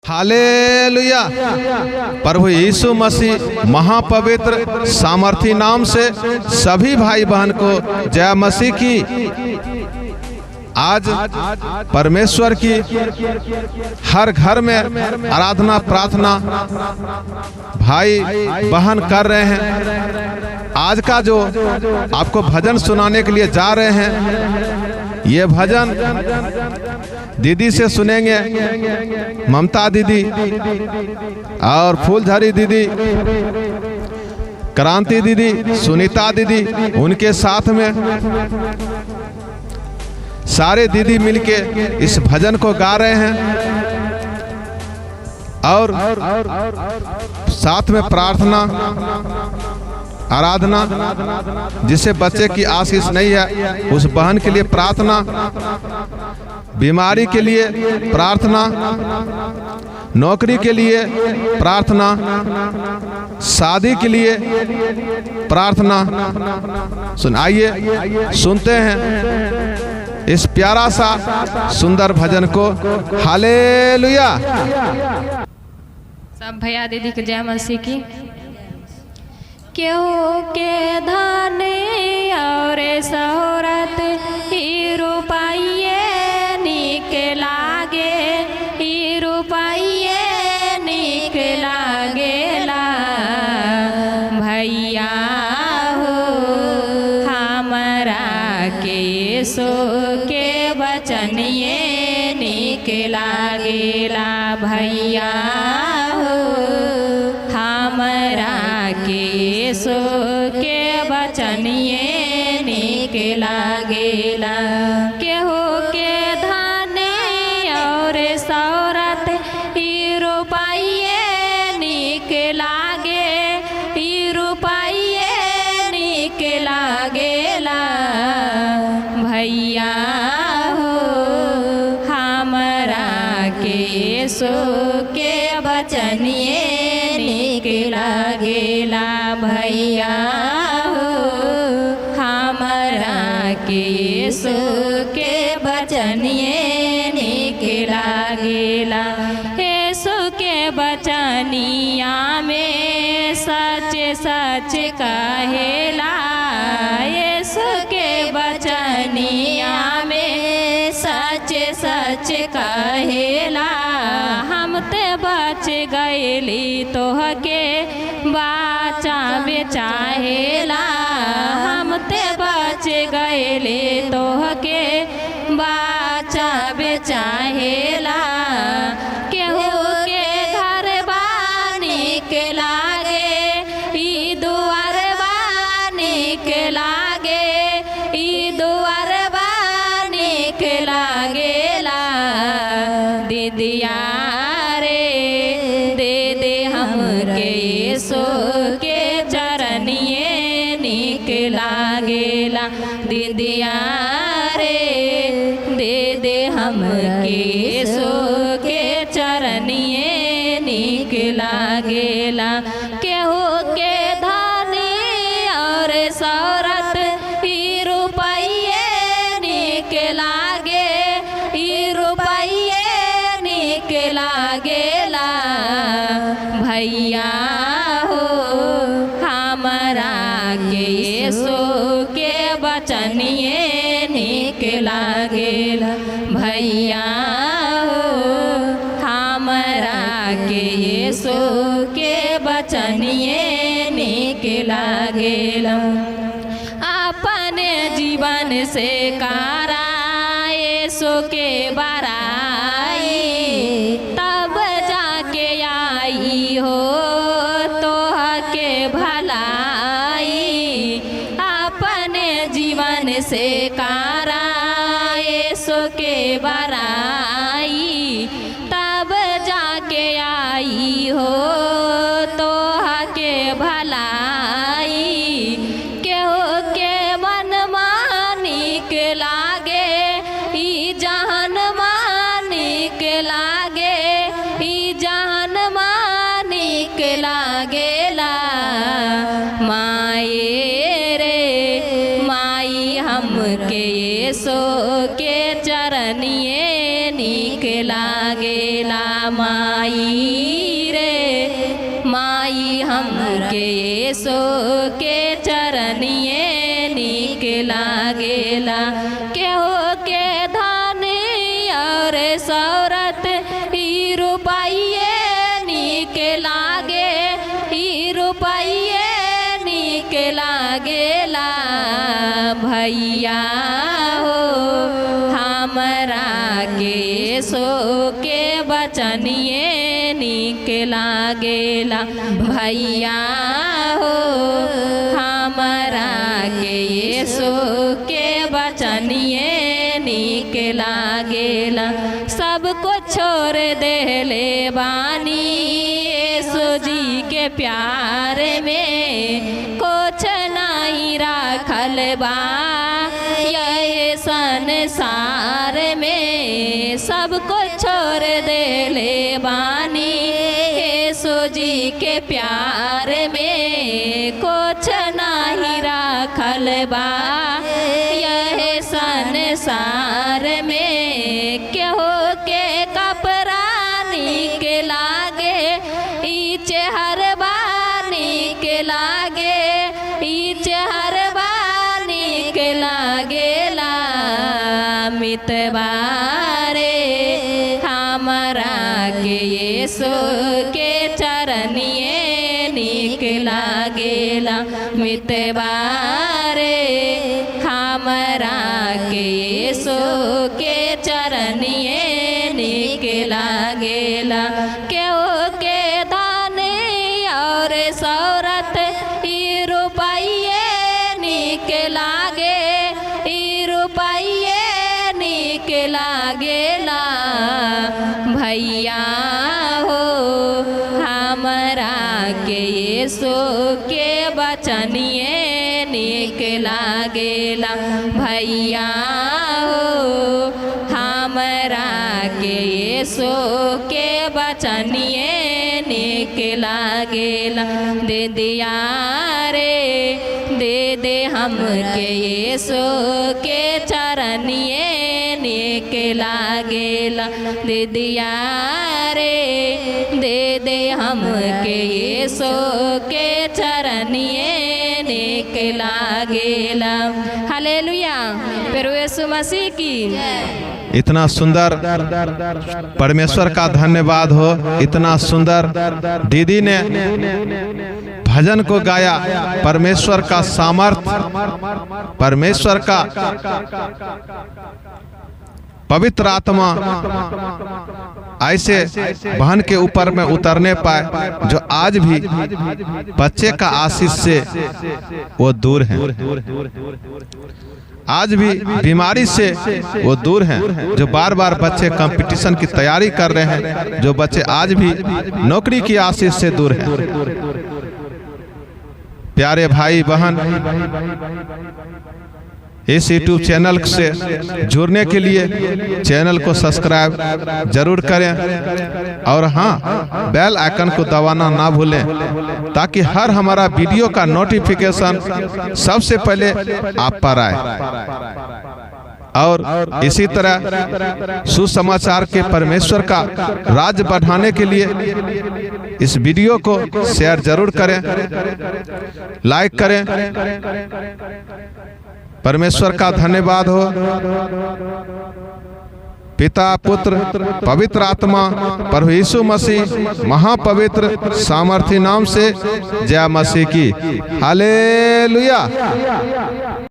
Hallelujah. प्रभु यीशु मसीह महापवित्र सामर्थी नाम से सभी भाई बहन को जय मसीह की। आज परमेश्वर की हर घर में आराधना प्रार्थना भाई बहन कर रहे हैं। आज का जो आपको भजन सुनाने के लिए जा रहे हैं, ये भजन दीदी से सुनेंगे, ममता दीदी और फूलझड़ी दीदी, क्रांति दीदी, सुनीता दीदी, उनके साथ में सारे दीदी मिलके इस भजन को गा रहे हैं और साथ में प्रार्थना आराधना, जिससे बच्चे की आशीष नहीं है उस बहन के लिए प्रार्थना, बीमारी के लिए प्रार्थना, नौकरी के लिए प्रार्थना, शादी के लिए प्रार्थना। आइए सुनते हैं इस प्यारा सा सुंदर भजन को। हालेलुया। सब भैया दीदी के जय मसीह की। केहू के धन और शोहरत ही रुपये निक लागे, ही रुपये निक लागेला भैया हो हमरा के सो के बचनिए निक लागेला भैया हो हमरा के सो के बचनिए निक लागेला। केहू के धन और शोहरत ही रुपये निक लागे, ही रुपये निक लागेला भैया हो हमरा के सो के बचनिए निक लागेला भैया हो हमरा के सो के बचनिए निक लागेला। यीशु के बचनिया में सच सच कहेला, यीशु के बचनिया में सच सच कहेला। हम ते बच गईली तोहके बाचा बेचाहेला, हम ते बच गईली तोहके बाचा बेचाहेला। केहू के घर बानी के लागे, ई दुआर बानी के लागे, ई दुआर बानी के लागेला दीदिया रे दे दे हमके यीशु के चरनिए निक लागेला। दीदिया रे दे दे हमके यीशु के चरनिए निक लागेला। केहू के धनी और शोहरत ही रुपये निक लागे, ही रुपये निक लागेला भैया हो हमरा के यीशु के बचनिए निक लागेला भैया हो हमरा के यीशु के बचनिए निक लागेला। अपने जीवन से कारा यीशु के बराई, तब जाके आई हो तोह के भलाई। अपने जीवन से कारा यीशु के बराई, तब जाके आई हो तोह के भलाई। केहू के मन निक लागे, ई जहन रे माई हमके यीशु के चरनिए नीक लागेला। केहू के धन और सौरत ही रुपये नीक लागे, ही रुपये नीक लागेला। भैया हो हमरा के यीशु के बचनिए नीक लागेला। भैया हो हमरा के यीशु के बचनिए नीक लागेला। सबको छोड़ देले बानी यीशु जी के प्यार में, कुछ नहीं राखल बा यह संसार में। सबको छोड़ देले बानी यीशु जी के प्यार में, कुछ नहीं राखल बा यह संसार में। केहू के कपड़ा नीक लागे, ई चेहरबा नीक लागे, ई चेहरबा नीक लागेला। मितवा रे हमरा के यीशु के चरनिए नीक लागेला। मितवा रे हमरा के यीशु के चरनिए नीक लागेला। केहू के धन और सौरत ई रुपये नीक लागे, ई रुपये नीक लागेला। भैया हो हमरा के यीशु के बचनिए नीक लागेला। भैया हो हमरा के यीशु के बचनिए नीक लागेला। दे दिया रे दे दे हमके यीशु के चरनिए नीक लागेला। दे दिया रे दे दे हमके यीशु के चरनिए नीक लागेला। हालेलुया। प्रभु यीशु मसीह की। इतना सुंदर परमेश्वर का धन्यवाद हो। इतना सुंदर दीदी ने भजन को गाया। परमेश्वर का सामर्थ्य, परमेश्वर का पवित्र आत्मा ऐसे बहन के ऊपर में उतरने पाए जो आज भी बच्चे का आशीष से वो दूर हैं, आज भी बीमारी से वो दूर हैं। जो बार बार बच्चे कंपटीशन की तैयारी कर रहे हैं, जो बच्चे आज भी नौकरी की आशीष से दूर हैं। प्यारे भाई बहन, इस YouTube चैनल से जुड़ने के लिए चैनल को सब्सक्राइब जरूर करें और हाँ, बेल आइकन को दबाना ना भूलें, ताकि हर हमारा वीडियो का नोटिफिकेशन सबसे पहले आप पर आए। और इसी तरह सुसमाचार के परमेश्वर का राज बढ़ाने के लिए इस वीडियो को शेयर जरूर करें, लाइक करें। परमेश्वर का धन्यवाद हो। पिता, पुत्र, पवित्र आत्मा, प्रभु यीशु मसीह महापवित्र सामर्थी नाम से जय मसीह की। हालेलुया।